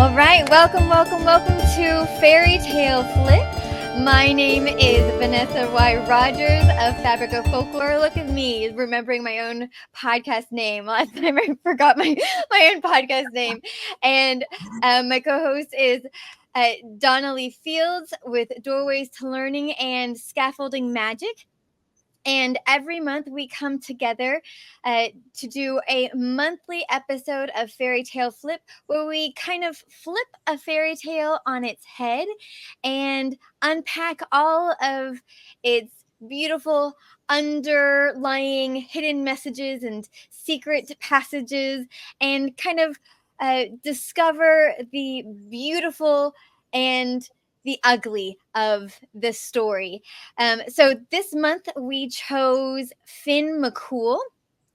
All right, welcome to Fairy Tale Flip. My name is Vanessa Y. Rogers of Fabric of Folklore. Look at me, remembering my own podcast name. Last time I forgot my own podcast name. And my co-host is Donnelly Fields with Doorways to Learning and Scaffolding Magic. And every month we come together to do a monthly episode of Fairy Tale Flip, where we kind of flip a fairy tale on its head and unpack all of its beautiful underlying hidden messages and secret passages, and kind of discover the beautiful and the ugly of the story. So this month we chose Finn McCool,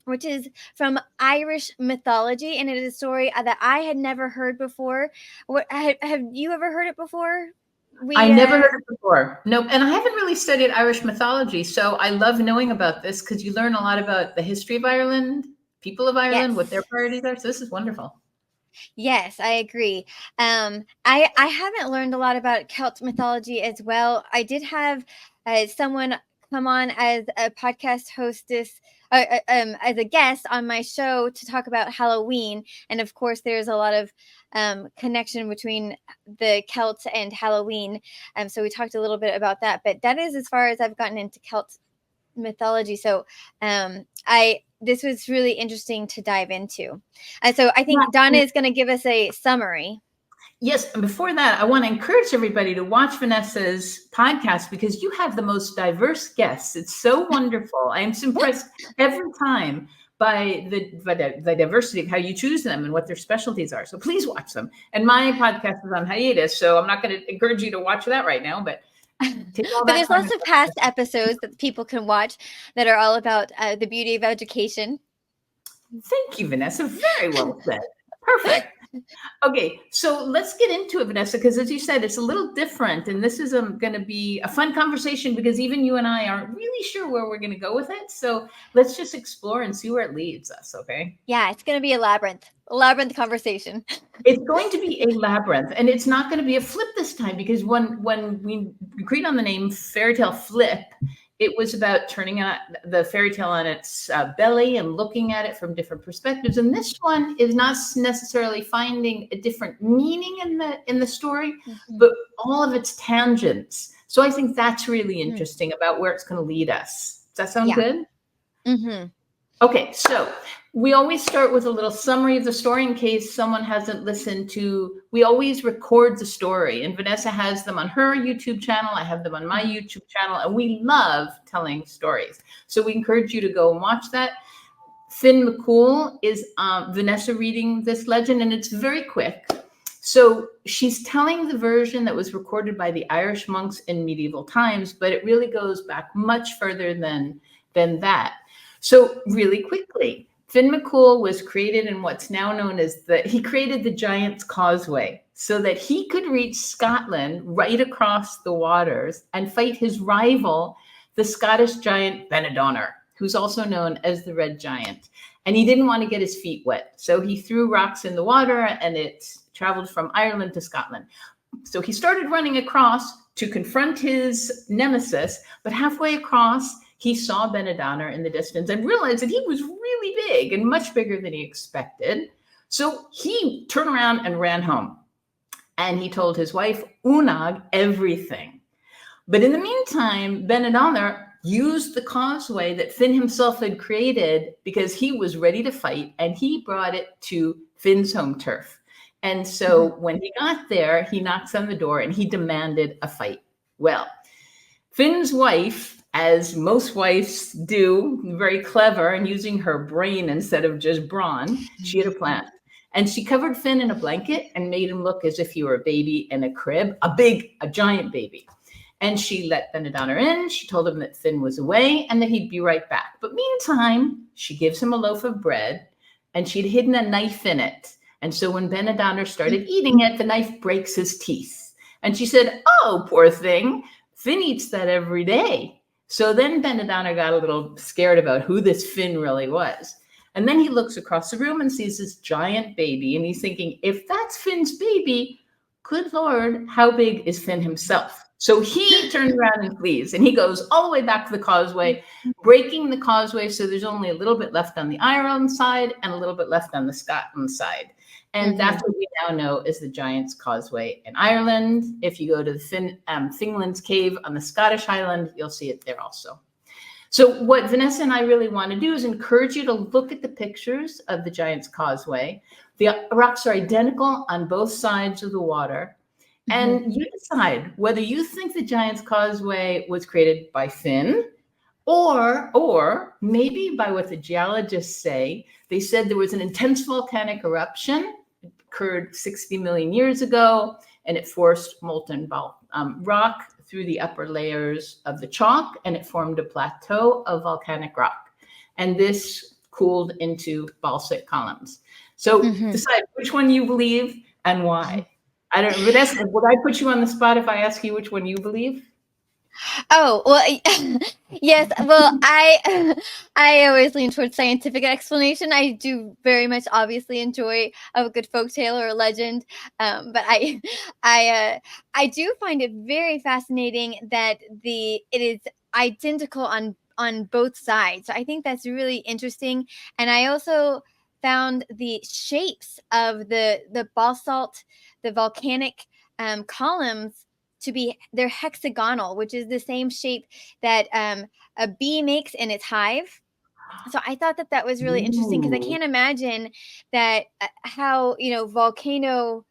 which is from Irish mythology, and it is a story that I had never heard before. What have you ever heard it before? I never heard it before. Nope. And I haven't really studied Irish mythology, so I love knowing about this because you learn a lot about the history of Ireland, people of Ireland, yes, what their priorities are. So this is wonderful. Yes, I agree. I haven't learned a lot about Celtic mythology as well. I did have someone come on as a podcast hostess, as a guest on my show to talk about Halloween, and of course, there's a lot of connection between the Celts and Halloween. So we talked a little bit about that, but that is as far as I've gotten into Celtic mythology. So this was really interesting to dive into. And so I think Donna is going to give us a summary. Yes. And before that, I want to encourage everybody to watch Vanessa's podcast because you have the most diverse guests. It's so wonderful. I am impressed every time by the diversity of how you choose them and what their specialties are. So please watch them. And my podcast is on hiatus, so I'm not going to encourage you to watch that right now, but there's lots of past episodes that people can watch that are all about the beauty of education. Thank you, Vanessa. Very well said. Perfect. Okay, so let's get into it, Vanessa, because as you said, it's a little different. And this is going to be a fun conversation because even you and I aren't really sure where we're going to go with it. So let's just explore and see where it leads us, okay? Yeah, it's going to be a labyrinth conversation. It's going to be a labyrinth, and it's not going to be a flip this time because when we agreed on the name Fairy Tale Flip, it was about turning the fairy tale on its belly and looking at it from different perspectives. And this one is not necessarily finding a different meaning in the story, but all of its tangents. So I think that's really interesting about where it's going to lead us. Does that sound good? Mm-hmm. Okay, so we always start with a little summary of the story in case someone hasn't listened to. We always record the story, and Vanessa has them on her YouTube channel. I have them on my YouTube channel, and we love telling stories. So we encourage you to go and watch that. Finn McCool is Vanessa reading this legend, and it's very quick. So she's telling the version that was recorded by the Irish monks in medieval times, but it really goes back much further than that. So really quickly, Finn McCool was created in what's now known as he created the Giant's Causeway so that he could reach Scotland right across the waters and fight his rival, the Scottish giant Benidorm, who's also known as the Red Giant. And he didn't want to get his feet wet. So he threw rocks in the water and it traveled from Ireland to Scotland. So he started running across to confront his nemesis, but halfway across, he saw Benidorm in the distance and realized that he was really big and much bigger than he expected. So he turned around and ran home. And he told his wife, Unag, everything. But in the meantime, Benidorm used the causeway that Finn himself had created because he was ready to fight, and he brought it to Finn's home turf. And so when he got there, he knocks on the door and he demanded a fight. Well, Finn's wife, as most wives do, very clever and using her brain instead of just brawn, she had a plan. And she covered Finn in a blanket and made him look as if he were a baby in a crib, a giant baby. And she let Benidorm in. She told him that Finn was away and that he'd be right back. But meantime, she gives him a loaf of bread and she'd hidden a knife in it. And so when Benidorm started eating it, the knife breaks his teeth. And she said, "Oh, poor thing. Finn eats that every day." So then Benidorm got a little scared about who this Finn really was. And then he looks across the room and sees this giant baby. And he's thinking, if that's Finn's baby, good Lord, how big is Finn himself? So he turns around and flees, and he goes all the way back to the causeway, breaking the causeway. So there's only a little bit left on the Ireland side and a little bit left on the Scotland side. And that's what we now know is the Giant's Causeway in Ireland. If you go to the Fingland's Cave on the Scottish Highland, you'll see it there also. So what Vanessa and I really want to do is encourage you to look at the pictures of the Giant's Causeway. The rocks are identical on both sides of the water. And you decide whether you think the Giant's Causeway was created by Finn or maybe by what the geologists say. They said there was an intense volcanic eruption. It occurred 60 million years ago, and it forced molten rock through the upper layers of the chalk, and it formed a plateau of volcanic rock. And this cooled into basaltic columns. So decide which one you believe and why. I don't, Vanessa, would I put you on the spot if I ask you which one you believe? Oh, well, yes. Well, I always lean towards scientific explanation. I do very much obviously enjoy a good folktale or a legend. But I do find it very fascinating that it is identical on both sides. So I think that's really interesting. And I also found the shapes of the basalt, the volcanic columns to be, they're hexagonal, which is the same shape that a bee makes in its hive. So I thought that was really interesting, because I can't imagine that how, volcano,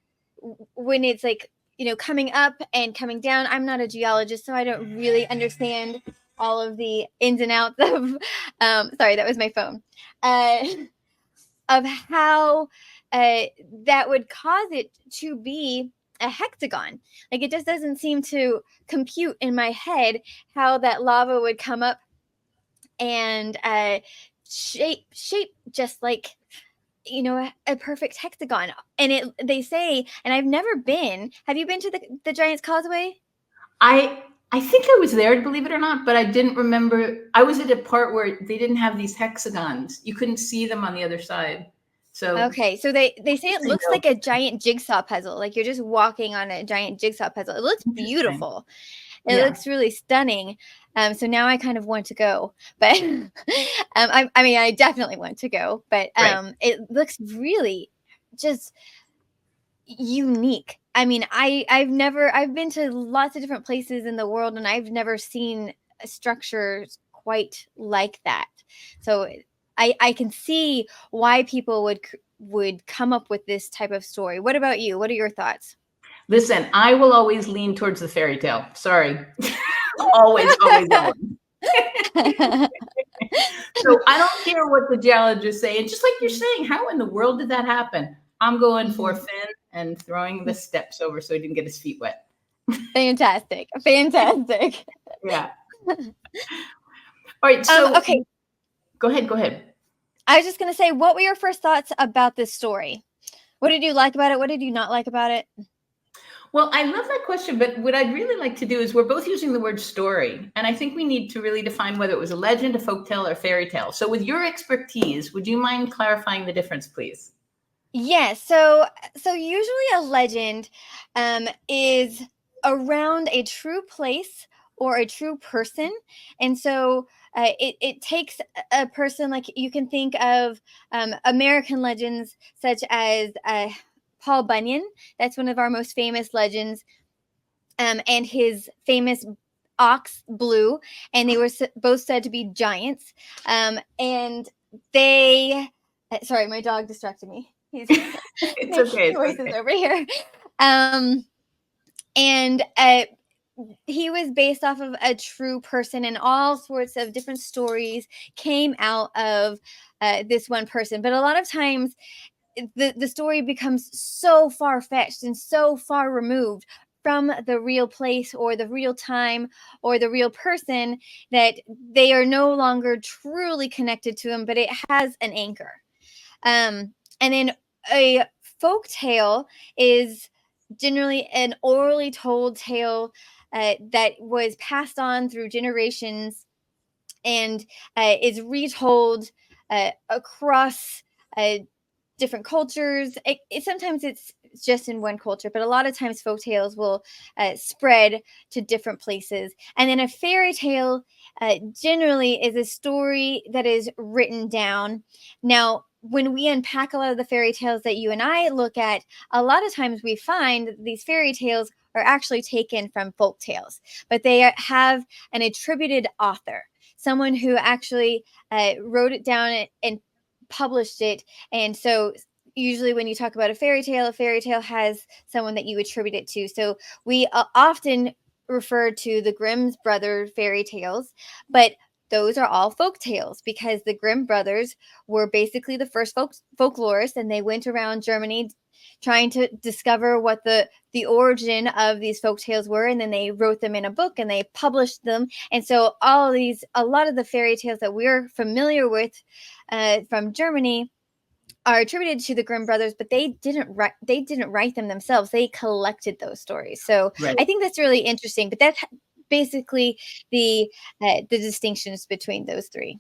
when it's like, coming up and coming down. I'm not a geologist, so I don't really understand all of the ins and outs of, sorry, that was my phone, of how that would cause it to be a hexagon. Like, it just doesn't seem to compute in my head how that lava would come up and shape just like, a perfect hexagon. And they say, and I've never been, have you been to the Giant's Causeway? I think I was there, believe it or not, but I didn't remember. I was at a part where they didn't have these hexagons. You couldn't see them on the other side. So okay, so they say it looks like a giant jigsaw puzzle. Like you're just walking on a giant jigsaw puzzle. It looks beautiful. It looks really stunning. So now I kind of want to go, but I definitely want to go, but it looks really just unique. I mean, I've been to lots of different places in the world, and I've never seen structures quite like that. So I can see why people would come up with this type of story. What about you? What are your thoughts? Listen, I will always lean towards the fairy tale. Sorry. always. So I don't care what the geologists say. And just like you're saying, how in the world did that happen? I'm going for Finn and throwing the steps over so he didn't get his feet wet. Fantastic. Yeah. All right. So okay. Go ahead. I was just going to say, what were your first thoughts about this story? What did you like about it? What did you not like about it? Well, I love that question, but what I'd really like to do is, we're both using the word story, and I think we need to really define whether it was a legend, a folktale, or a fairy tale. So with your expertise, would you mind clarifying the difference, please? Yes. So usually a legend is around a true place or a true person. And so it takes a person, like you can think of American legends such as Paul Bunyan. That's one of our most famous legends. And his famous ox Blue, and they were both said to be giants. And they, sorry, my dog distracted me. It's okay. Voices over here. And he was based off of a true person, and all sorts of different stories came out of this one person. But a lot of times the story becomes so far-fetched and so far removed from the real place or the real time or the real person that they are no longer truly connected to him, but it has an anchor. And then a folk tale is generally an orally told tale that was passed on through generations and is retold across different cultures. Sometimes it's just in one culture, but a lot of times folk tales will spread to different places. And then a fairy tale generally is a story that is written down. Now, when we unpack a lot of the fairy tales that you and I look at, a lot of times we find that these fairy tales are actually taken from folk tales, but they have an attributed author, someone who actually wrote it down and published it. And so usually when you talk about a fairy tale has someone that you attribute it to. So we often refer to the Grimm's brother fairy tales, but those are all folk tales because the Grimm brothers were basically the first folklorists, and they went around Germany trying to discover what the origin of these folk tales were, and then they wrote them in a book and they published them. And so a lot of the fairy tales that we're familiar with from Germany are attributed to the Grimm brothers, but they didn't write them themselves. They collected those stories. So Right. I think that's really interesting. But that's basically the distinctions between those three.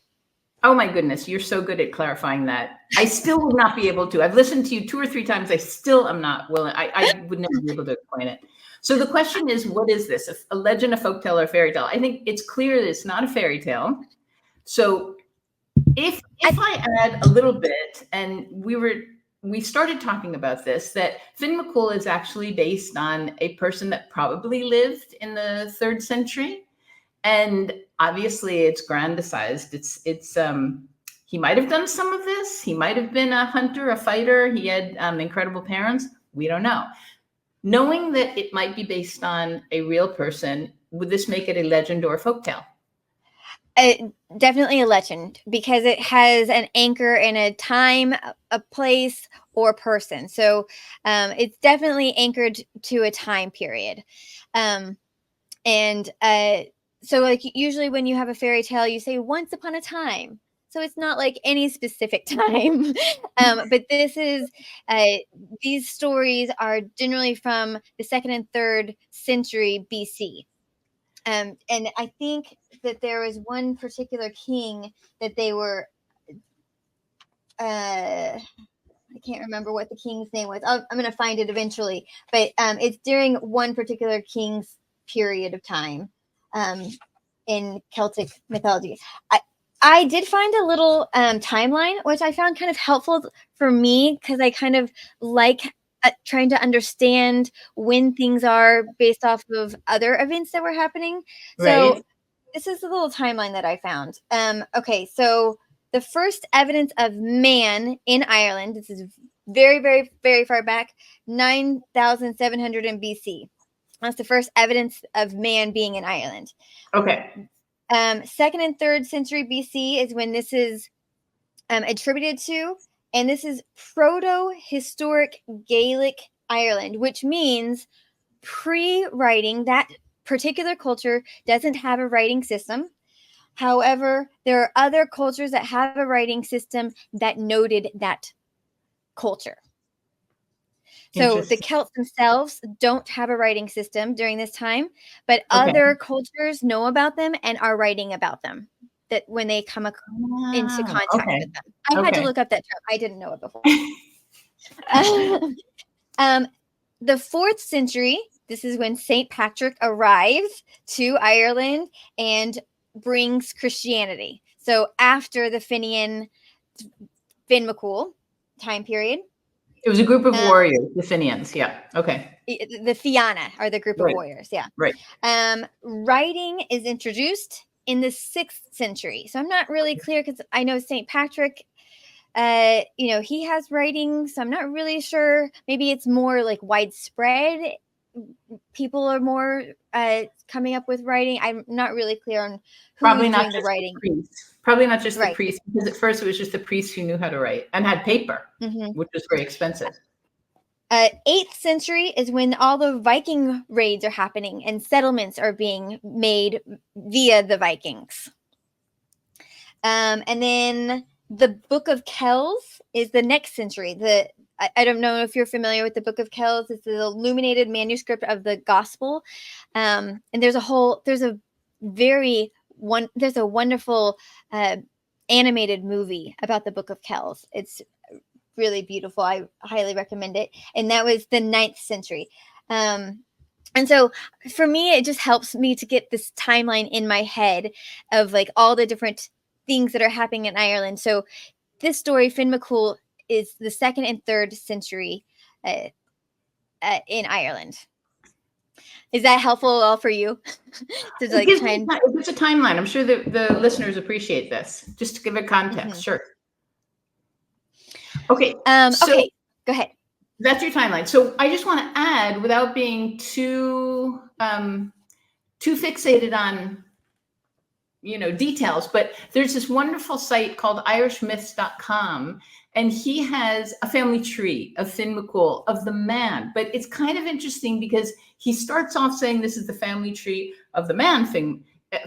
Oh my goodness, you're so good at clarifying that. I still would not be able to. I've listened to you 2 or 3 times. I still am not willing. I would never be able to explain it. So the question is, what is this? A legend, a folktale, or a fairy tale? I think it's clear that it's not a fairy tale. So if I add a little bit, and we started talking about this, that Finn McCool is actually based on a person that probably lived in the 3rd century. And obviously it's grandized. It's he might have done some of this. He might have been a hunter, a fighter. He had incredible parents. We don't know. Knowing that it might be based on a real person, would this make it a legend or a folktale? Definitely a legend because it has an anchor in a time, a place, or person. So it's definitely anchored to a time period. So like usually when you have a fairy tale, you say once upon a time. So it's not like any specific time. But these stories are generally from the 2nd and 3rd century BC. And I think that there was one particular king that they were, I can't remember what the king's name was. I'm going to find it eventually. But it's during one particular king's period of time in Celtic mythology. I did find a little timeline, which I found kind of helpful for me because I kind of like trying to understand when things are based off of other events that were happening. Right. So this is a little timeline that I found. Okay, so the first evidence of man in Ireland, this is very, very, very far back, 9,700 in BC. That's the first evidence of man being in Ireland. Okay. 2nd and 3rd century BC is when this is attributed to, and this is proto-historic Gaelic Ireland, which means pre-writing. That particular culture doesn't have a writing system. However, there are other cultures that have a writing system that noted that culture. So the Celts themselves don't have a writing system during this time, but other cultures know about them and are writing about them. That when they come into contact with them. I had to look up that term. I didn't know it before. The 4th century, this is when St. Patrick arrives to Ireland and brings Christianity. So after the Finn McCool time period. It was a group of warriors, the Finians. Yeah. Okay. The Fianna are the group of warriors. Yeah. Right. Writing is introduced in the 6th century. So I'm not really clear because I know St. Patrick, he has writing. So I'm not really sure. Maybe it's more like widespread. People are more coming up with writing. I'm not really clear on who's doing the writing. Probably not just the priests, because at first it was just the priests who knew how to write and had paper, which was very expensive. 8th century is when all the Viking raids are happening and settlements are being made via the Vikings. And then the Book of Kells is the next century. I don't know if you're familiar with the Book of Kells. It's the illuminated manuscript of the Gospel. And there's a wonderful animated movie about the Book of Kells. It's really beautiful. I highly recommend it. And that was the 9th century. And so for me, it just helps me to get this timeline in my head of like all the different things that are happening in Ireland. So this story, Finn McCool, is the 2nd and 3rd century in Ireland. Is that helpful at all for you? To like it gives a timeline. I'm sure the listeners appreciate this. Just to give it context, sure. Okay. Okay, go ahead. That's your timeline. So I just want to add, without being too fixated on, details, but there's this wonderful site called irishmyths.com, and he has a family tree of Finn McCool, of the man. But it's kind of interesting because he starts off saying this is the family tree of the man.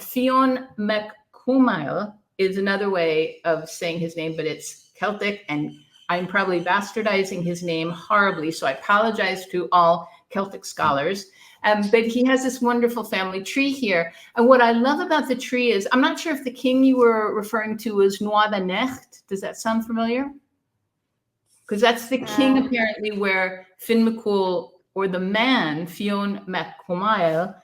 Fionn McCool is another way of saying his name, but it's Celtic, and I'm probably bastardizing his name horribly, so I apologize to all Celtic scholars. But he has this wonderful family tree here. And what I love about the tree is, I'm not sure if the king you were referring to was Noir the Necht. Does that sound familiar? Because that's the king, apparently, where Finn McCool, or the man, Fionn McCool,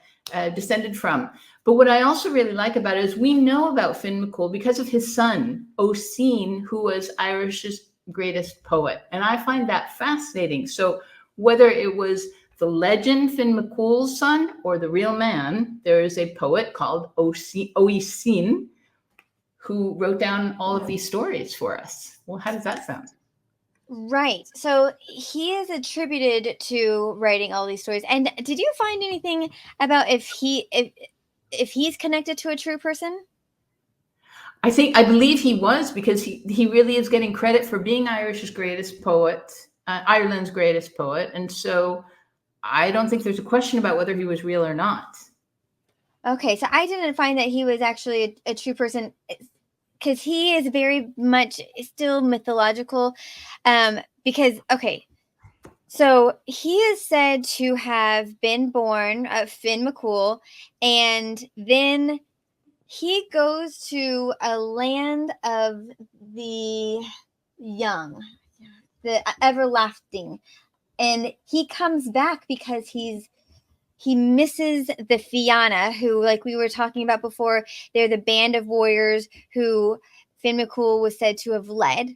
descended from. But what I also really like about it is we know about Finn McCool because of his son, Oisin, who was Irish's greatest poet. And I find that fascinating. So whether it was the legend Finn McCool's son or the real man, there is a poet called Oisin who wrote down all of these stories for us. Well, how does that sound? Right. So he is attributed to writing all these stories. And did you find anything about if he's connected to a true person? I believe he was, because he really is getting credit for being Irish's greatest poet, Ireland's greatest poet. And so I don't think there's a question about whether he was real or not. Okay, so I didn't find that he was actually a true person, because he is very much still mythological. Because, so he is said to have been born Finn McCool, and then he goes to a land of the young, the everlasting, and he comes back because he misses the Fianna, who, like we were talking about before, they're the band of warriors who Finn McCool was said to have led.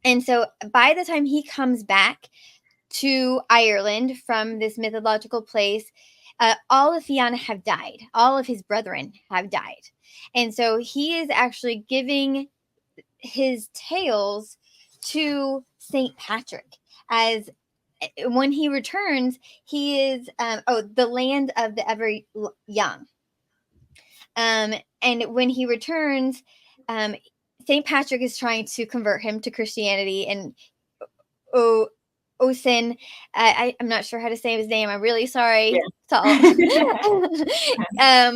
And so by the time he comes back to Ireland from this mythological place, all of Fianna have died. All of his brethren have died. And so he is actually giving his tales to St. Patrick, as when he returns, he is the land of the ever young. And when he returns, St. Patrick is trying to convert him to Christianity, and Oisin, I'm not sure how to say his name. I'm really sorry. Yeah.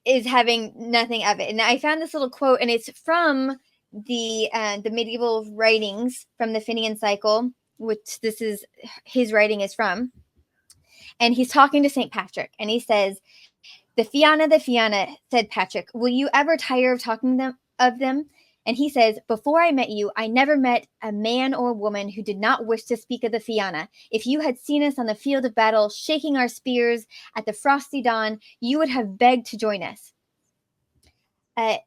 Is having nothing of it. And I found this little quote, and it's from the medieval writings from the Finian cycle, which this is his writing is from. And he's talking to St. Patrick, and he says, the Fianna, said Patrick, will you ever tire of talking of them? And he says, before I met you, I never met a man or woman who did not wish to speak of the Fianna. If you had seen us on the field of battle, shaking our spears at the frosty dawn, you would have begged to join us. But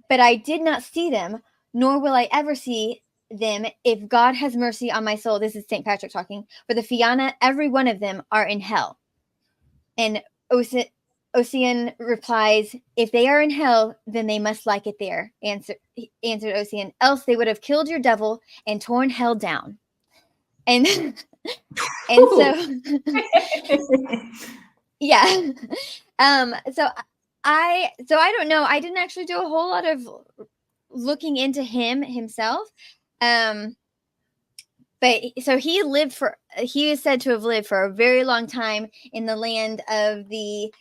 I did not see them, nor will I ever see them, if God has mercy on my soul. This is St. Patrick talking. For the Fianna, every one of them are in hell. And Oisin replies, if they are in hell, then they must like it there, answered Oisin, else they would have killed your devil and torn hell down. And so yeah. So I don't know. I didn't actually do a whole lot of looking into himself. But so he is said to have lived for a very long time in the land of the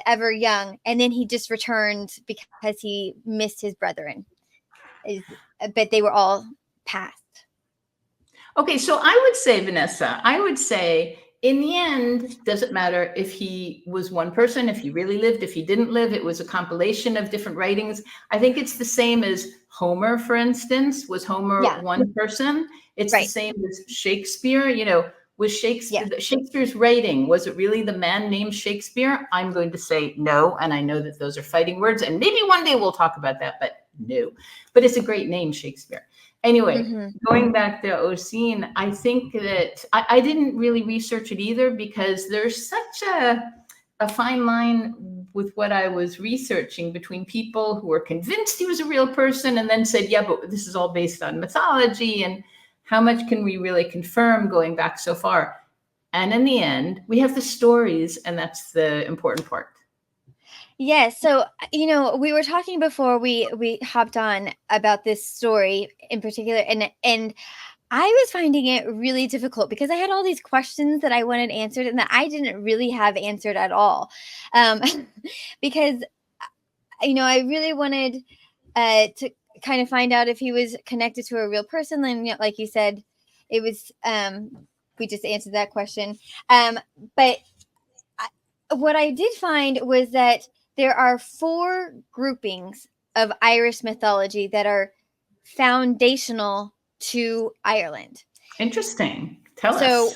ever young, and then he just returned because he missed his brethren, but they were all passed. Okay, so I would say, Vanessa, in the end, doesn't matter if he was one person, if he really lived, if he didn't live. It was a compilation of different writings. I think it's the same as Homer, for instance. Was Homer one person? It's the same as Shakespeare. Was Shakespeare's writing, was it really the man named Shakespeare? I'm going to say no, and I know that those are fighting words, and maybe one day we'll talk about that, but no. But it's a great name, Shakespeare. Anyway, going back to Oseen, I think that I didn't really research it either, because there's such a fine line with what I was researching between people who were convinced he was a real person and then said, yeah, but this is all based on mythology, and how much can we really confirm going back so far? And in the end, we have the stories, and that's the important part. Yes. So, we were talking before we hopped on about this story in particular, and I was finding it really difficult because I had all these questions that I wanted answered and that I didn't really have answered at all. Because, I really wanted to kind of find out if he was connected to a real person. And like you said, it was, we just answered that question. But what I did find was that there are 4 groupings of Irish mythology that are foundational to Ireland. Interesting. Tell us. So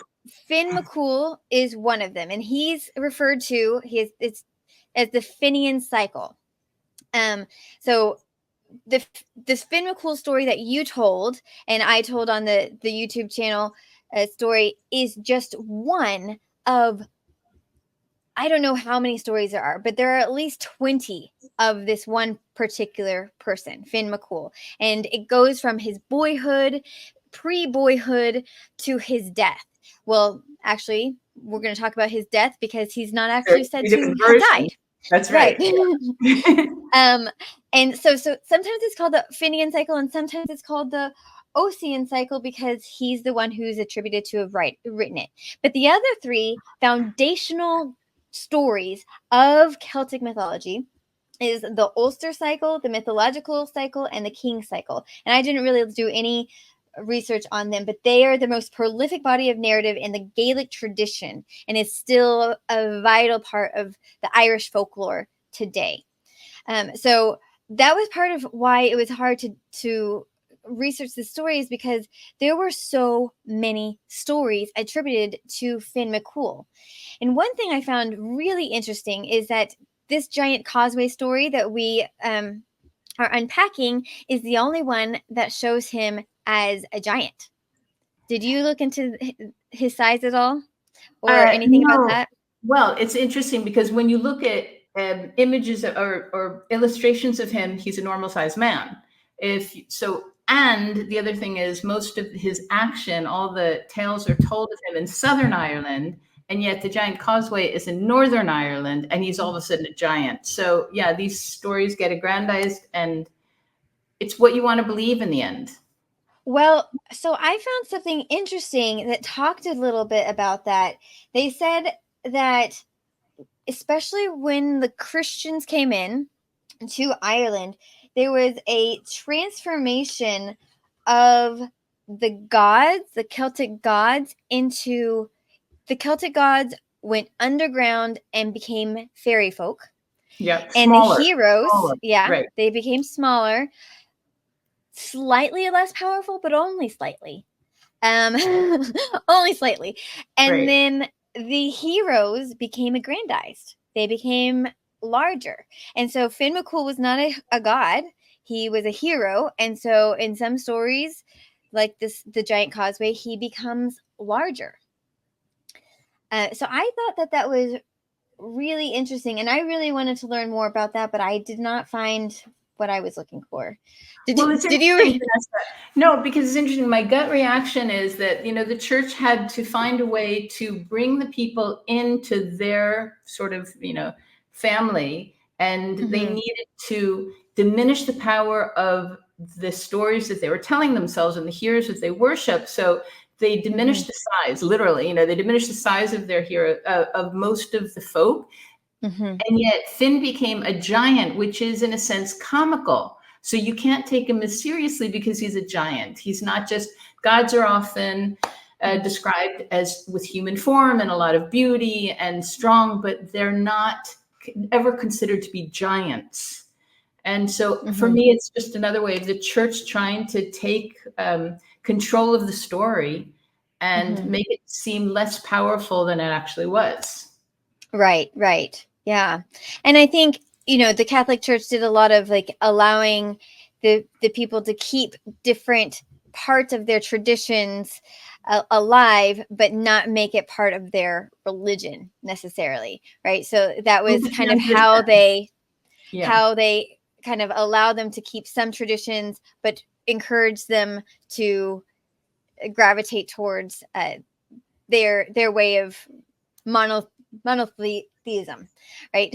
Finn McCool is one of them, and he's referred to as the Finian cycle. So this Finn McCool story that you told and I told on the YouTube channel story is just one of, I don't know how many stories there are, but there are at least 20 of this one particular person, Finn McCool. And it goes from his boyhood, pre-boyhood, to his death. Well, actually, we're going to talk about his death because he's not actually said to have died. That's right. And so sometimes it's called the Finian cycle, and sometimes it's called the Ossian cycle because he's the one who's attributed to have written it. But the other 3 foundational stories of Celtic mythology is the Ulster cycle, the mythological cycle, and the King cycle. And I didn't really do any research on them, but they are the most prolific body of narrative in the Gaelic tradition and is still a vital part of the Irish folklore today. So that was part of why it was hard to research the stories, because there were so many stories attributed to Finn McCool. And one thing I found really interesting is that this giant Causeway story that we are unpacking is the only one that shows him as a giant. Did you look into his size at all or anything about that? Well, it's interesting because when you look at images or illustrations of him, he's a normal sized man. And the other thing is, most of his action, all the tales are told of him in Southern Ireland, and yet the giant Causeway is in Northern Ireland, and he's all of a sudden a giant. So yeah, these stories get aggrandized, and it's what you want to believe in the end. Well, so I found something interesting that talked a little bit about that. They said that especially when the Christians came in to Ireland, there was a transformation of the gods, the Celtic gods, into the Celtic gods went underground and became fairy folk. Yeah. And the heroes, they became smaller, slightly less powerful, but only slightly. Only slightly. And then the heroes became aggrandized. They became larger. And so Finn McCool was not a god. He was a hero. And so in some stories, like the giant Causeway, he becomes larger. So I thought that was really interesting. And I really wanted to learn more about that, but I did not find what I was looking for. Did you? No, because it's interesting. My gut reaction is that, the church had to find a way to bring the people into their sort of, family, and they needed to diminish the power of the stories that they were telling themselves and the heroes that they worship. So they diminished the size, literally, they diminished the size of their hero, of most of the folk. And yet Finn became a giant, which is in a sense comical. So you can't take him as seriously because he's a giant. He's not just, gods are often described as with human form and a lot of beauty and strong, but they're not ever considered to be giants. And so for me, it's just another way of the church trying to take control of the story and make it seem less powerful than it actually was. Right. Yeah. And I think, the Catholic Church did a lot of like allowing the people to keep different parts of their traditions alive, but not make it part of their religion necessarily. Right. So that was kind of how they kind of allow them to keep some traditions, but encourage them to gravitate towards their way of monotheism, right?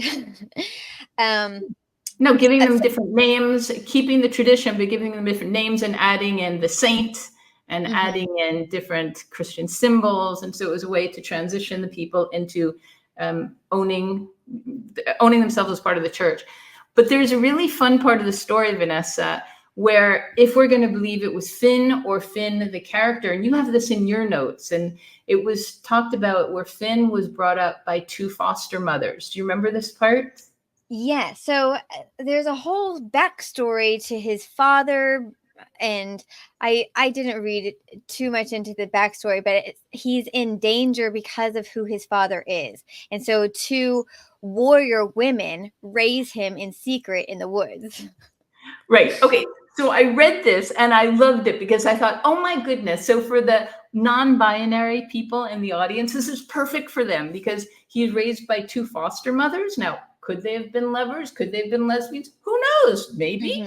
No, giving them different names, keeping the tradition, but giving them different names and adding in the saint and adding in different Christian symbols. And so it was a way to transition the people into owning themselves as part of the church. But there's a really fun part of the story, Vanessa, where if we're going to believe it was Finn or Finn, the character, and you have this in your notes, and it was talked about where Finn was brought up by two foster mothers. Do you remember this part? Yeah. So there's a whole backstory to his father, and I didn't read too much into the backstory, but he's in danger because of who his father is. And so two warrior women raise him in secret in the woods. Right. Okay. So I read this and I loved it because I thought, oh my goodness. So for the non-binary people in the audience, this is perfect for them because he's raised by two foster mothers. Now, could they have been lovers? Could they have been lesbians? Who knows? Maybe,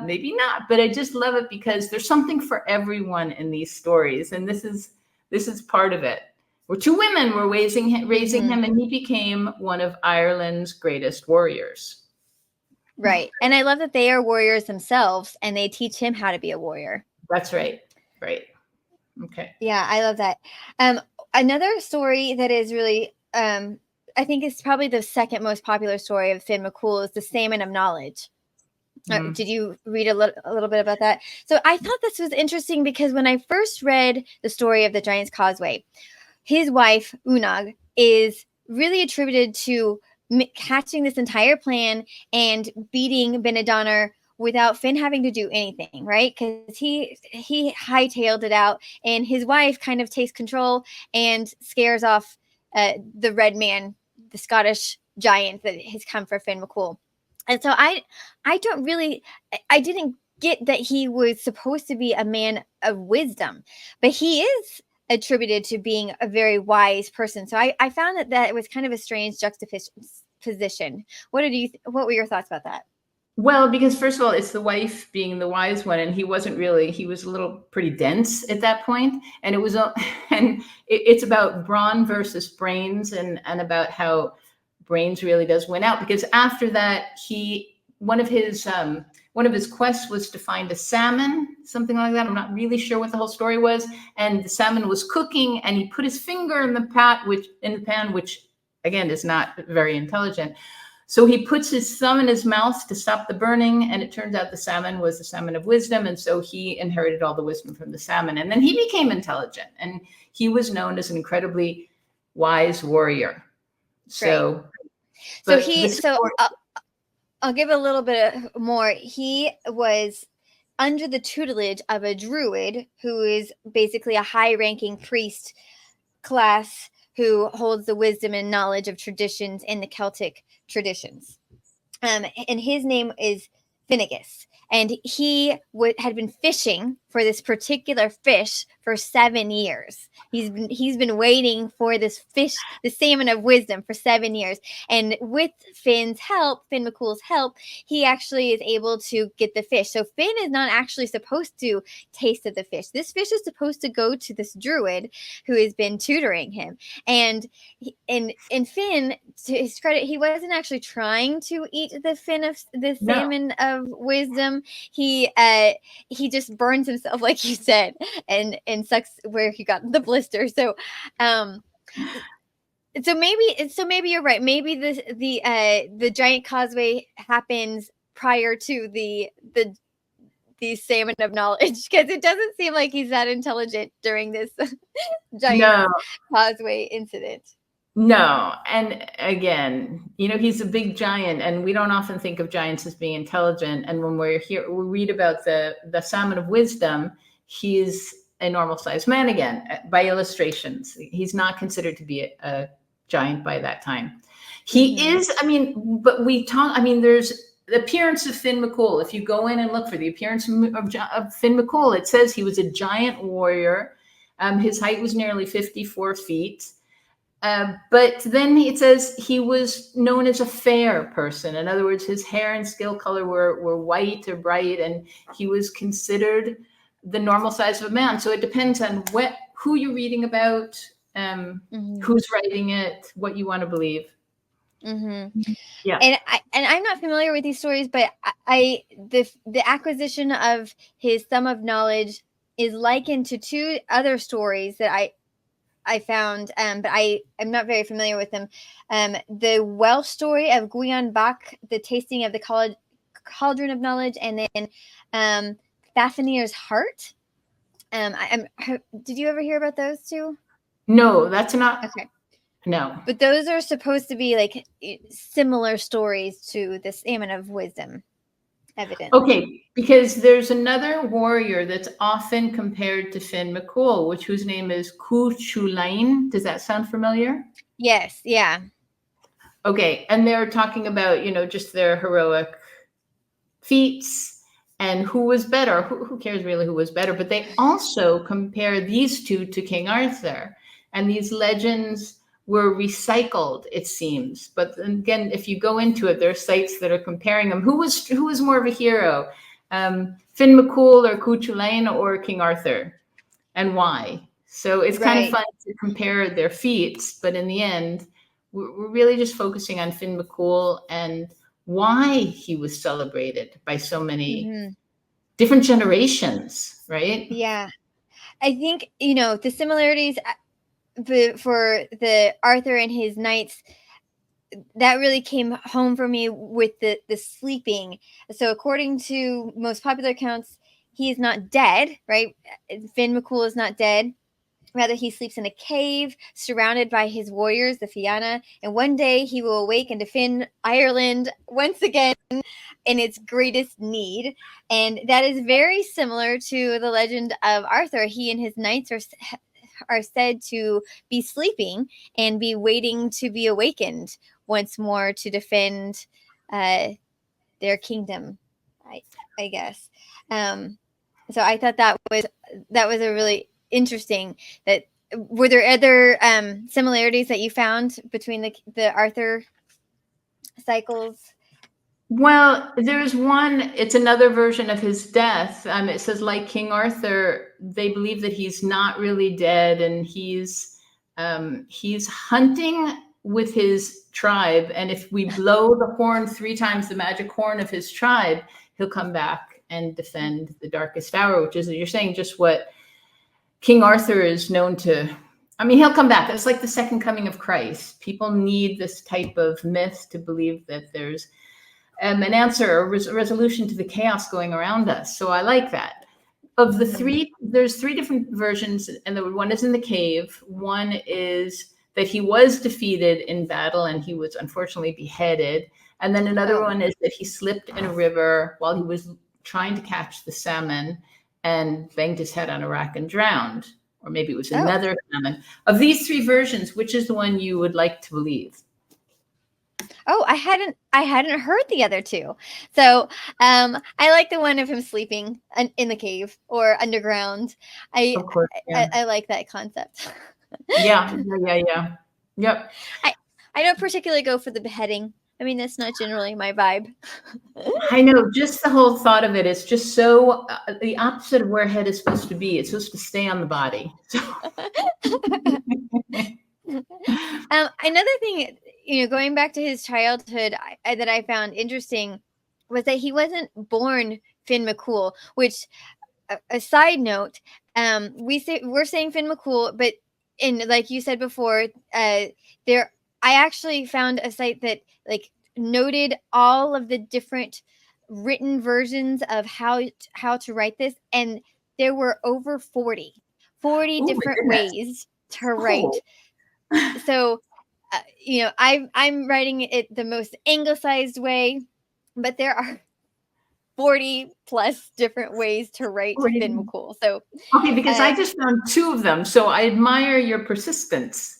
maybe not. But I just love it because there's something for everyone in these stories. And this is part of it. Where two women were raising him and he became one of Ireland's greatest warriors. Right. And I love that they are warriors themselves and they teach him how to be a warrior. That's right. Right. Okay. Yeah, I love that. Another story that is really, I think is probably the second most popular story of Finn McCool is the Salmon of Knowledge. Did you read a little bit about that? So I thought this was interesting because when I first read the story of the Giant's Causeway, his wife, Unag, is really attributed to hatching this entire plan and beating Benedonner without Finn having to do anything, right? Because he hightailed it out, and his wife kind of takes control and scares off the red man, the Scottish giant that has come for Finn McCool. And so I didn't get that he was supposed to be a man of wisdom, but he is attributed to being a very wise person. So I found that was kind of a strange juxtaposition. What were your thoughts about that? Well, because first of all, it's the wife being the wise one, and he was a little pretty dense at that point. And it's about brawn versus brains and about how brains really does win out, because after that, one of his quests was to find a salmon, something like that. I'm not really sure what the whole story was. And the salmon was cooking, and he put his finger in the pan, which again is not very intelligent. So he puts his thumb in his mouth to stop the burning, and it turns out the salmon was the salmon of wisdom, and so he inherited all the wisdom from the salmon. And then he became intelligent, and he was known as an incredibly wise warrior. So, I'll give a little bit more. He was under the tutelage of a druid who is basically a high-ranking priest class who holds the wisdom and knowledge of traditions in the Celtic traditions. And his name is Finnegas. And he had been fishing for this particular fish for 7 years. He's been waiting for this fish, the salmon of wisdom, for 7 years. And with Finn McCool's help, he actually is able to get the fish. So Finn is not actually supposed to taste of the fish. This fish is supposed to go to this druid who has been tutoring him. And Finn, to his credit, he wasn't actually trying to eat the salmon of wisdom. He just burns himself, like you said, and sucks where he got the blister. So maybe you're right. Maybe the Giant Causeway happens prior to the the Salmon of Knowledge, because it doesn't seem like he's that intelligent during this giant No. Causeway incident. No. And again, he's a big giant, and we don't often think of giants as being intelligent. And when we're here, we read about the Salmon of Wisdom, he's a normal sized man again, by illustrations. He's not considered to be a giant by that time. He is, but there's the appearance of Finn McCool. If you go in and look for the appearance of Finn McCool, it says he was a giant warrior. His height was nearly 54 feet. But then it says he was known as a fair person. In other words, his hair and scale color were white or bright, and he was considered the normal size of a man. So it depends on who you're reading about, who's writing it, what you want to believe. Yeah. And I'm not familiar with these stories, but the acquisition of his Sum of Knowledge is likened to two other stories that I found, but I am not very familiar with them. The Welsh story of Gwion Bach, the tasting of the cauldron of knowledge, and then Fafnir's heart. Did you ever hear about those two? No, that's not. Okay. No. But those are supposed to be like similar stories to the Salmon of Wisdom, evidence. Okay, because there's another warrior that's often compared to Finn McCool, whose name is Cuchulainn. Does that sound familiar? Yes, yeah. Okay, and they're talking about, just their heroic feats and who was better. Who cares really who was better? But they also compare these two to King Arthur. And these legends were recycled, it seems. But again, if you go into it, there are sites that are comparing them. Who was more of a hero? Finn McCool or Cuchulainn or King Arthur? And why? So it's kind of fun to compare their feats, but in the end, we're really just focusing on Finn McCool and why he was celebrated by so many different generations, right? Yeah. I think, the similarities for the Arthur and his knights, that really came home for me with the sleeping. So according to most popular accounts, he is not dead, right? Finn McCool is not dead. Rather, he sleeps in a cave surrounded by his warriors, the Fianna, and one day he will awake and defend Ireland once again in its greatest need. And that is very similar to the legend of Arthur. He and his knights are said to be sleeping and be waiting to be awakened once more to defend their kingdom, I guess. So I thought that was a really interesting. That were there other similarities that you found between the Arthur cycles? Well, there's one, it's another version of his death. It says, like King Arthur, they believe that he's not really dead, and he's hunting with his tribe. And if we blow the horn 3 times, the magic horn of his tribe, he'll come back and defend the darkest hour, which is, you're saying, just what King Arthur is known to. He'll come back. It's like the second coming of Christ. People need this type of myth to believe that there's an answer, a resolution to the chaos going around us. So I like that. Of the 3, there's 3 different versions, and the one is in the cave. One is that he was defeated in battle and he was unfortunately beheaded. And then another one is that he slipped in a river while he was trying to catch the salmon and banged his head on a rock and drowned. Or maybe it was another salmon. Of these 3 versions, which is the one you would like to believe? Oh, I hadn't heard the other 2. So I like the one of him sleeping in the cave or underground. Of course, yeah. I like that concept. Yeah. Yep. I don't particularly go for the beheading. That's not generally my vibe. I know, just the whole thought of it is just so the opposite of where a head is supposed to be. It's supposed to stay on the body. Another thing, going back to his childhood, that I found interesting was that he wasn't born Finn McCool, which, a side note, we're saying Finn McCool, but like you said before, I actually found a site that noted all of the different written versions of how to write this, and there were over 40 Oh, my different goodness. ways to write. Oh. So I'm writing it the most anglicized way, but there are 40 plus different ways to write Finn McCool. So Okay, because I just found 2 of them, so I admire your persistence.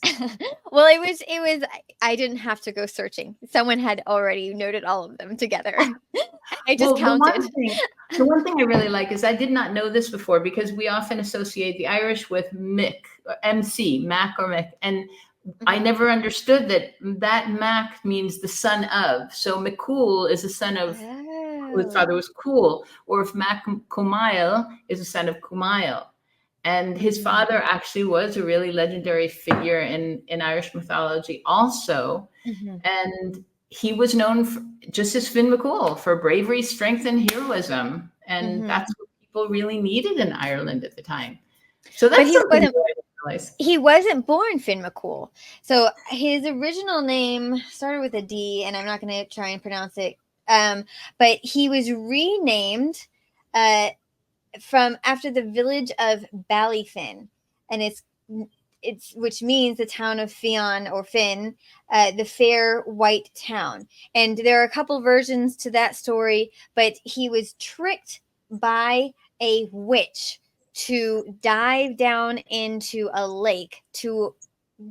well, it was I didn't have to go searching. Someone had already noted all of them together. I just counted. The one thing I really like is I did not know this before, because we often associate the Irish with Mick, or MC, Mac or Mick, and I never understood that Mac means the son of. So McCool is a son of, his father was Cool, or if Mac Cumail is a son of Cumail. And his father actually was a really legendary figure in Irish mythology also. And he was known for, just as Finn McCool, for bravery, strength, and heroism. And that's what people really needed in Ireland at the time. So that's something I didn't realize. He wasn't born Finn McCool. So his original name started with a D, and I'm not going to try and pronounce it. But he was renamed from after the village of Ballyfin, and it's which means the town of Fianna or Finn, the fair white town. And there are a couple versions to that story, but he was tricked by a witch to dive down into a lake to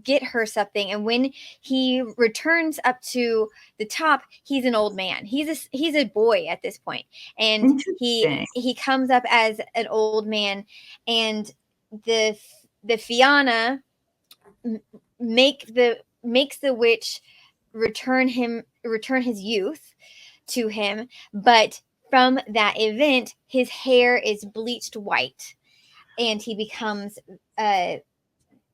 get her something, and when he returns up to the top, he's an old man. He's a boy at this point, and he comes up as an old man, and the Fianna makes the witch return his youth to him, but from that event his hair is bleached white and he becomes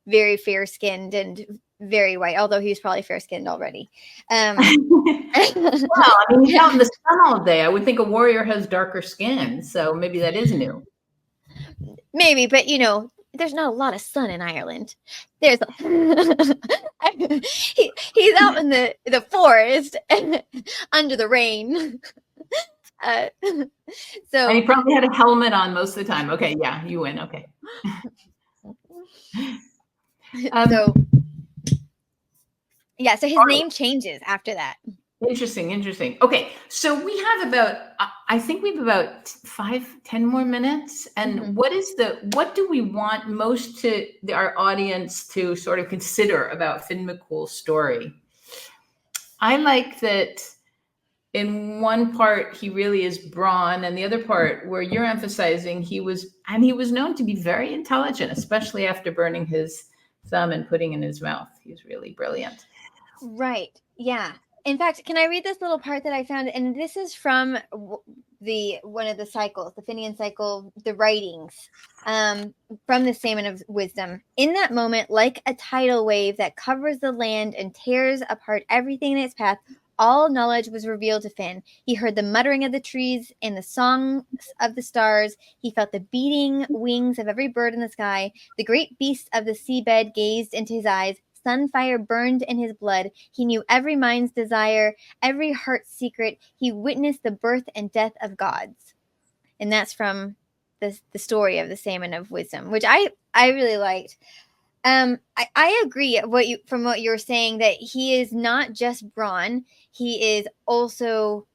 very fair-skinned and very white, although he was probably fair-skinned already. Well, I mean, he's out in the sun all day. I would think a warrior has darker skin, so maybe that is new. Maybe, but there's not a lot of sun in Ireland. There's he's out in the forest under the rain. So and he probably had a helmet on most of the time. Okay, yeah, you win. Okay. So his name changes after that. Interesting. Okay, so we have about, I think we have about 5-10 more minutes. And what do we want most to our audience to sort of consider about Finn McCool's story? I like that in one part he really is brawn, and the other part where you're emphasizing he was known to be very intelligent, especially after burning his thumb and putting in his mouth. He's really brilliant. Right. Yeah. In fact, can I read this little part that I found? And this is from one of the cycles, the Finian cycle, the writings from the Salmon of Wisdom. In that moment, like a tidal wave that covers the land and tears apart everything in its path, all knowledge was revealed to Finn. He heard the muttering of the trees and the songs of the stars. He felt the beating wings of every bird in the sky. The great beasts of the seabed gazed into his eyes. Sunfire burned in his blood. He knew every mind's desire, every heart's secret. He witnessed the birth and death of gods. And that's from the story of the Salmon of Wisdom, which I really liked. I agree from what you were saying, that he is not just brawn, he is also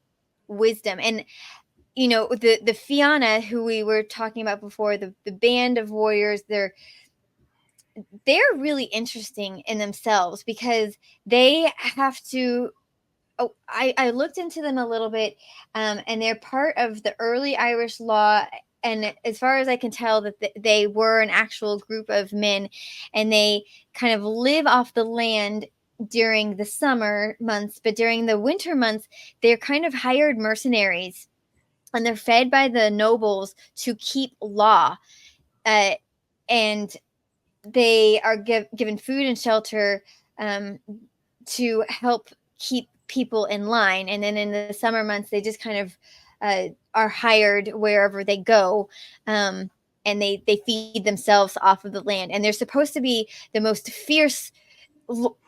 wisdom. And the Fianna, who we were talking about before, the band of warriors, they're really interesting in themselves, because they have to I looked into them a little bit, and they're part of the early Irish law. And as far as I can tell, that they were an actual group of men, and they kind of live off the land during the summer months, but during the winter months, they're kind of hired mercenaries, and they're fed by the nobles to keep law, and they are given food and shelter to help keep people in line. And then in the summer months, they just kind of are hired wherever they go, and they feed themselves off of the land. And they're supposed to be the most fierce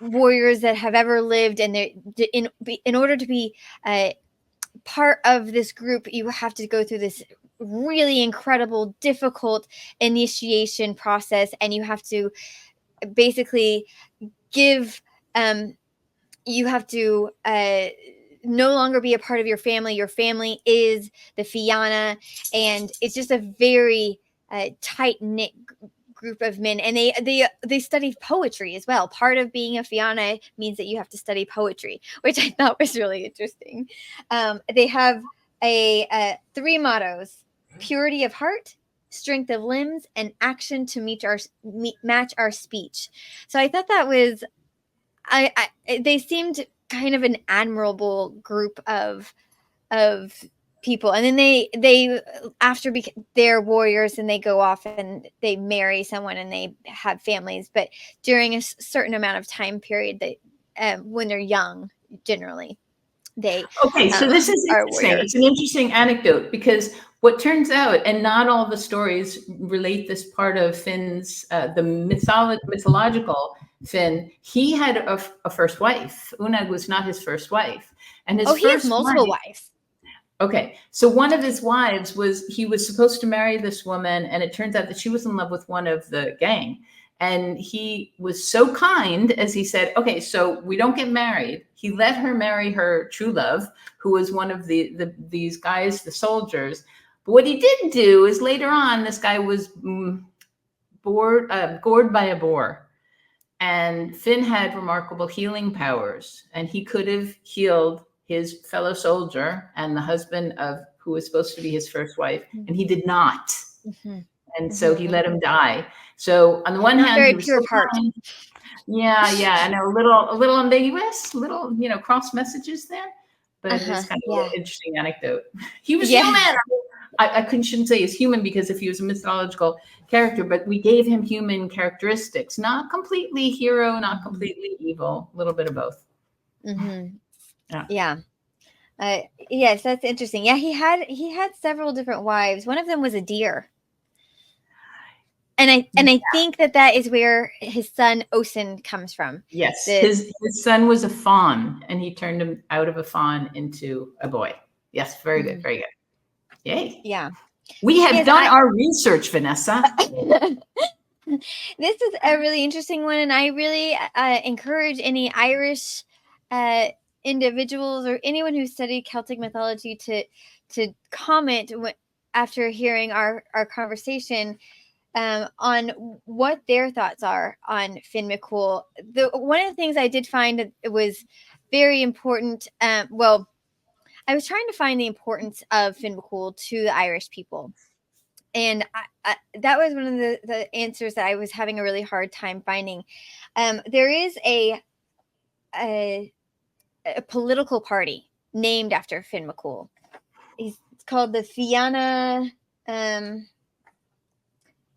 warriors that have ever lived. And they're in order to be part of this group, you have to go through this really incredible, difficult initiation process, and you have to basically give you have to no longer be a part of your family. Your family is the Fianna, and it's just a very tight-knit group of men, and they study poetry as well. Part of being a Fianna means that you have to study poetry, which I thought was really interesting. They have three mottos: purity of heart, strength of limbs, and action to match our speech. So I thought that was they seemed kind of an admirable group of people. And then they after they're warriors, and they go off and they marry someone and they have families, but during a certain amount of time period, they when they're young, generally they so this is interesting. It's an interesting anecdote, because what turns out, and not all the stories relate this part of Finn's the mythological Finn, he had a first wife. Unag was not his first wife, and his he has multiple wives. Okay, so one of his wives he was supposed to marry this woman, and it turns out that she was in love with one of the gang. And he was so kind, as he said, okay, so we don't get married. He let her marry her true love, who was one of these guys, the soldiers. But what he didn't do is later on, this guy was gored by a boar. And Finn had remarkable healing powers, and he could have healed his fellow soldier and the husband of who was supposed to be his first wife, and he did not. Mm-hmm. And so he let him die. So on the one hand, very pure of heart. Yeah, I know, a little ambiguous, little cross messages there, but it's kind of an interesting anecdote. He was human. I shouldn't say he's human, because if he was a mythological character, but we gave him human characteristics, not completely hero, not completely evil, a little bit of both. Mm-hmm. Yeah. Yes, that's interesting. Yeah, he had several different wives. One of them was a deer. And I think that is where his son Osen comes from. Yes, his son was a fawn, and he turned him out of a fawn into a boy. Yes, very good, very good. Yay! Yeah, we have done our research, Vanessa. This is a really interesting one, and I really encourage any Irish individuals or anyone who studied Celtic mythology to comment after hearing our conversation. On what their thoughts are on Finn McCool. One of the things I did find that it was very important. I was trying to find the importance of Finn McCool to the Irish people, and that was one of the answers that I was having a really hard time finding. There is a political party named after Finn McCool. It's called the Fianna.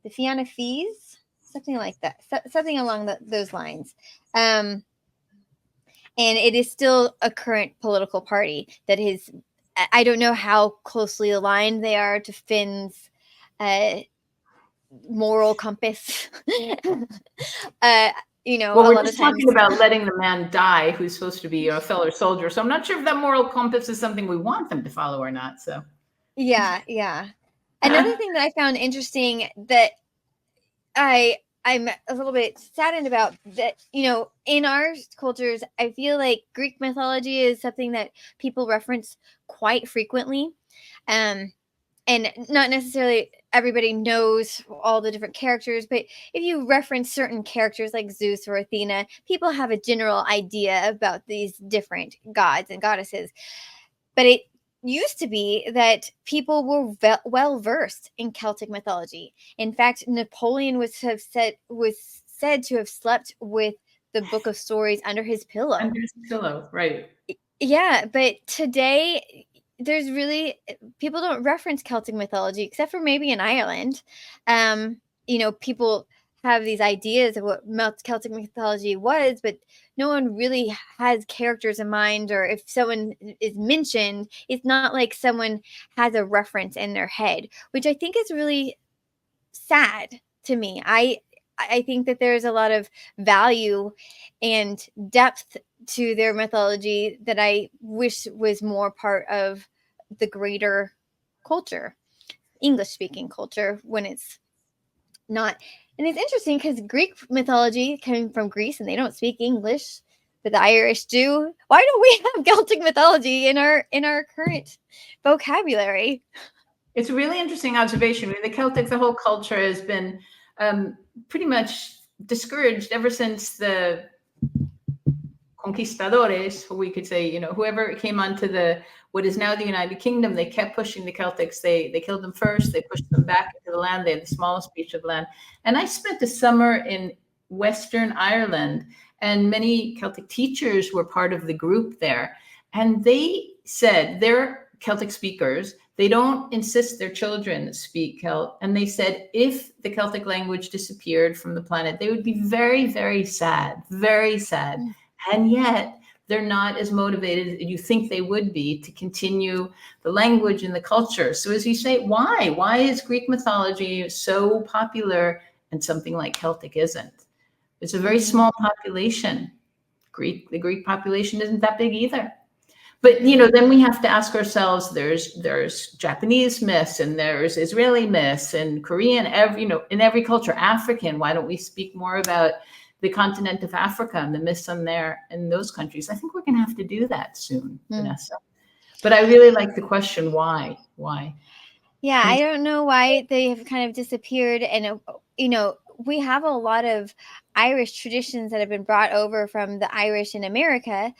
The Fianna Fees, something like that, something along those lines. And it is still a current political party that is, I don't know how closely aligned they are to Finn's moral compass. we're just talking about letting the man die who's supposed to be a fellow soldier. So I'm not sure if that moral compass is something we want them to follow or not. So yeah. Another thing that I found interesting that I'm a little bit saddened about, that, in our cultures, I feel like Greek mythology is something that people reference quite frequently. And not necessarily everybody knows all the different characters, but if you reference certain characters like Zeus or Athena, people have a general idea about these different gods and goddesses. But it used to be that people were well versed in Celtic mythology. In fact, Napoleon was said to have slept with the Book of Stories under his pillow. Under his pillow, right? Yeah, but today there's really, people don't reference Celtic mythology except for maybe in Ireland. People have these ideas of what Celtic mythology was, but no one really has characters in mind, or if someone is mentioned, it's not like someone has a reference in their head, which I think is really sad to me. I think that there's a lot of value and depth to their mythology that I wish was more part of the greater culture, English-speaking culture, when it's not. And it's interesting because Greek mythology came from Greece and they don't speak English, but the Irish do. Why don't we have Celtic mythology in our current vocabulary? It's a really interesting observation. I mean, the Celtic, the whole culture has been pretty much discouraged ever since the conquistadores, we could say, whoever came onto what is now the United Kingdom, they kept pushing the Celtics. They killed them first. They pushed them back into the land. They had the smallest piece of land. And I spent the summer in Western Ireland, and many Celtic teachers were part of the group there. And they said they're Celtic speakers. They don't insist their children speak Celt. And they said if the Celtic language disappeared from the planet, they would be very, very sad, very sad. And yet they're not as motivated as you think they would be to continue the language and the culture. So as you say, why? Why is Greek mythology so popular and something like Celtic isn't? It's a very small population. The Greek population isn't that big either. But, then we have to ask ourselves, there's Japanese myths and there's Israeli myths and Korean, in every culture, African. Why don't we speak more about the continent of Africa and the myths on there in those countries? I think we're going to have to do that soon, Vanessa. But I really like the question, why? Why? Yeah, I don't know why they have kind of disappeared. And, we have a lot of Irish traditions that have been brought over from the Irish in America.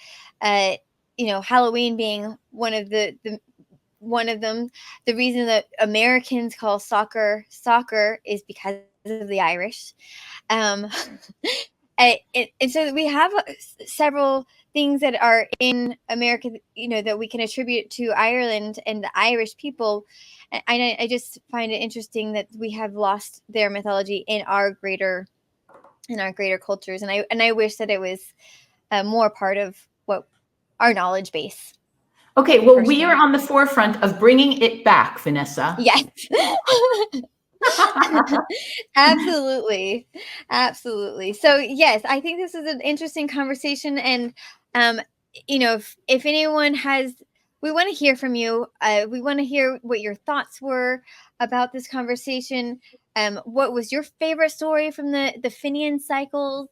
Halloween being one of them. The reason that Americans call soccer is because of the Irish. And so we have several things that are in America, that we can attribute to Ireland and the Irish people. And I just find it interesting that we have lost their mythology in our greater cultures. And I wish that it was more part of what our knowledge base. Okay, well, personally, we are on the forefront of bringing it back, Vanessa. Yes. Absolutely. So yes, I think this is an interesting conversation. And, if anyone we want to hear from you. We want to hear what your thoughts were about this conversation. What was your favorite story from the Finian cycles?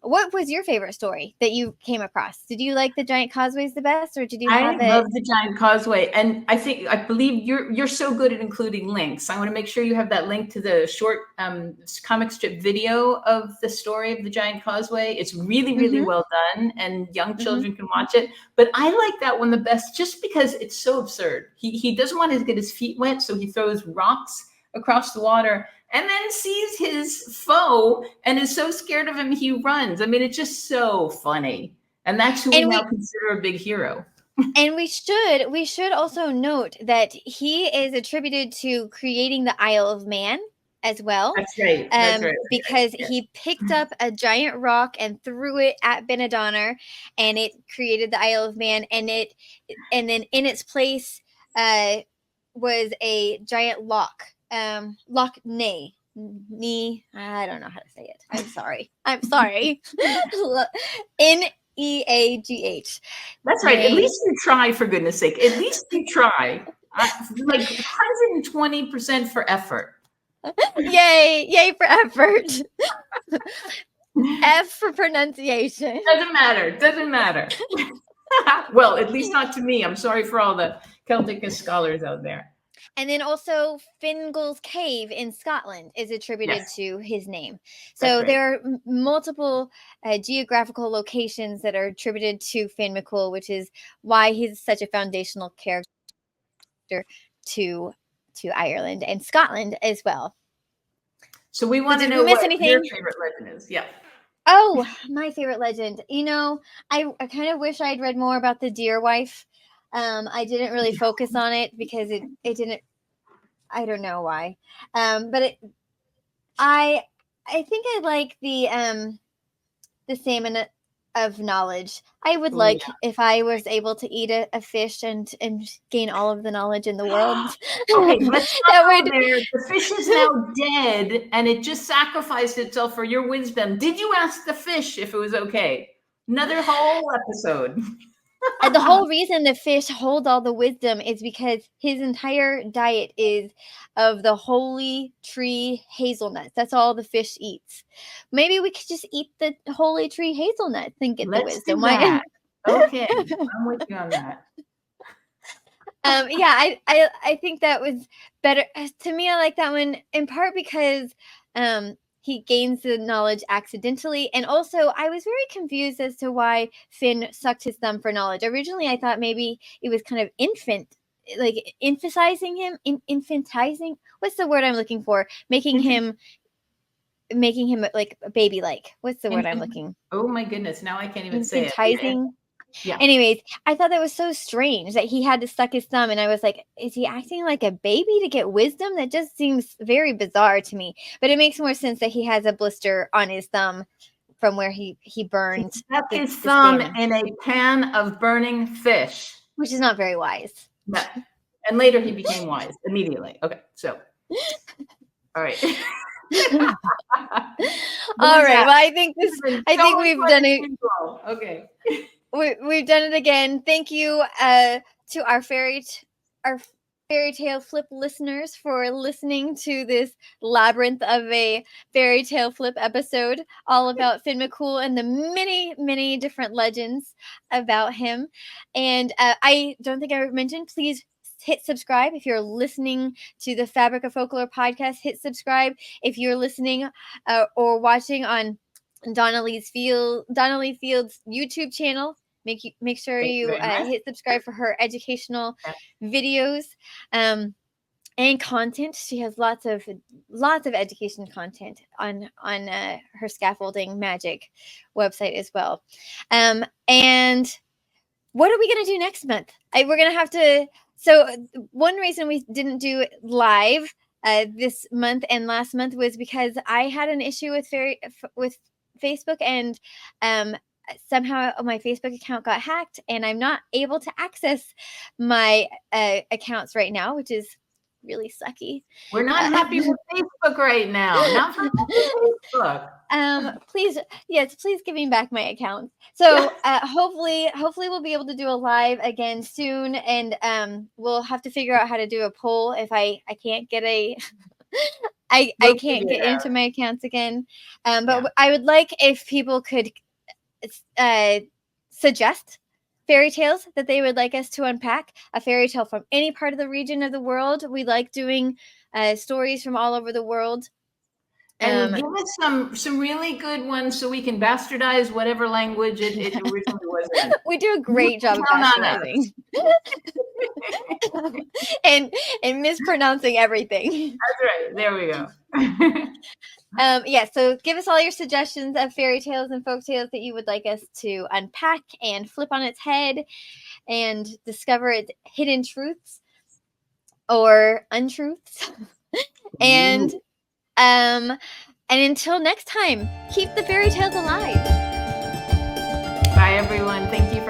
What was your favorite story that you came across? Did you like the giant causeways the best, or did you have it? I love the giant causeway, and I believe you're so good at including links. I want to make sure you have that link to the short comic strip video of the story of the giant causeway. It's really, really well done, and young children can watch it. But I like that one the best, just because it's so absurd. He doesn't want to get his feet wet, so he throws rocks across the water, and then sees his foe and is so scared of him he runs. I mean, it's just so funny. And that's who we now consider a big hero. And we should also note that he is attributed to creating the Isle of Man as well. That's right. Because he picked up a giant rock and threw it at Benidorm, and it created the Isle of Man. And then in its place was a giant loch. Loch Ness. I don't know how to say it. I'm sorry. Neagh. That's right. At least you try, for goodness sake. At least you try. Like 120% for effort. Yay for effort. F for pronunciation. Doesn't matter. Well, at least not to me. I'm sorry for all the Celtic scholars out there. And then also Fingal's Cave in Scotland is attributed to his name. So there are multiple geographical locations that are attributed to Finn McCool, which is why he's such a foundational character to Ireland and Scotland as well. So we want to know what your favorite legend is. Yeah. Oh, my favorite legend. I kind of wish I'd read more about the Deer Wife. I didn't really focus on it because it didn't. I don't know why. But I think I like the Salmon of Knowledge. I would like if I was able to eat a fish and gain all of the knowledge in the world. Okay, let's stop there. The fish is now dead, and it just sacrificed itself for your wisdom. Did you ask the fish if it was okay? Another whole episode. And the whole reason the fish hold all the wisdom is because his entire diet is of the holy tree hazelnuts. That's all the fish eats. Maybe we could just eat the holy tree hazelnuts and get the Let's wisdom. do that. Okay, I'm with you on that. Yeah, I think that was better to me. I like that one in part because he gains the knowledge accidentally, and also I was very confused as to why Finn sucked his thumb for knowledge. Originally, I thought maybe it was kind of emphasizing him, infantizing. What's the word I'm looking for? Making him like a baby like. What's the word I'm looking? Oh my goodness, now I can't even say it. Infantizing. Yeah. Anyways, I thought that was so strange that he had to suck his thumb, and I was like, is he acting like a baby to get wisdom? That just seems very bizarre to me. But it makes more sense that he has a blister on his thumb from where he burned. He stuck his thumb in a pan of burning fish. Which is not very wise. No. And later he became wise immediately. Okay, so. All right. All right. Well, I think we've done it. Okay. We've done it again. Thank you to our fairy tale flip listeners for listening to this labyrinth of a fairy tale flip episode all about Finn McCool and the many different legends about him. And I don't think I mentioned, please hit subscribe if you're listening to the Fabric of Folklore podcast. Hit subscribe if you're listening or watching on Donnelly Field's YouTube channel. Make sure you hit subscribe for her educational videos and content. She has lots of education content on her scaffolding magic website as well. And what are we going to do next month? We're going to have to. So one reason we didn't do live this month and last month was because I had an issue with Facebook, and somehow my Facebook account got hacked, and I'm not able to access my accounts right now, which is really sucky. We're not happy with Facebook right now. Not for Facebook. Please give me back my account. So hopefully we'll be able to do a live again soon, and we'll have to figure out how to do a poll if I can't get a I can't get into my accounts again. But I would like if people could suggest fairy tales that they would like us to unpack. A fairy tale from any part of the region of the world. We like doing stories from all over the world. And give us some really good ones so we can bastardize whatever language it originally was in. We do a great job of bastardizing. and mispronouncing everything. That's right. There we go. So give us all your suggestions of fairy tales and folk tales that you would like us to unpack and flip on its head and discover its hidden truths or untruths. And until next time, keep the fairy tales alive. Bye, everyone. Thank you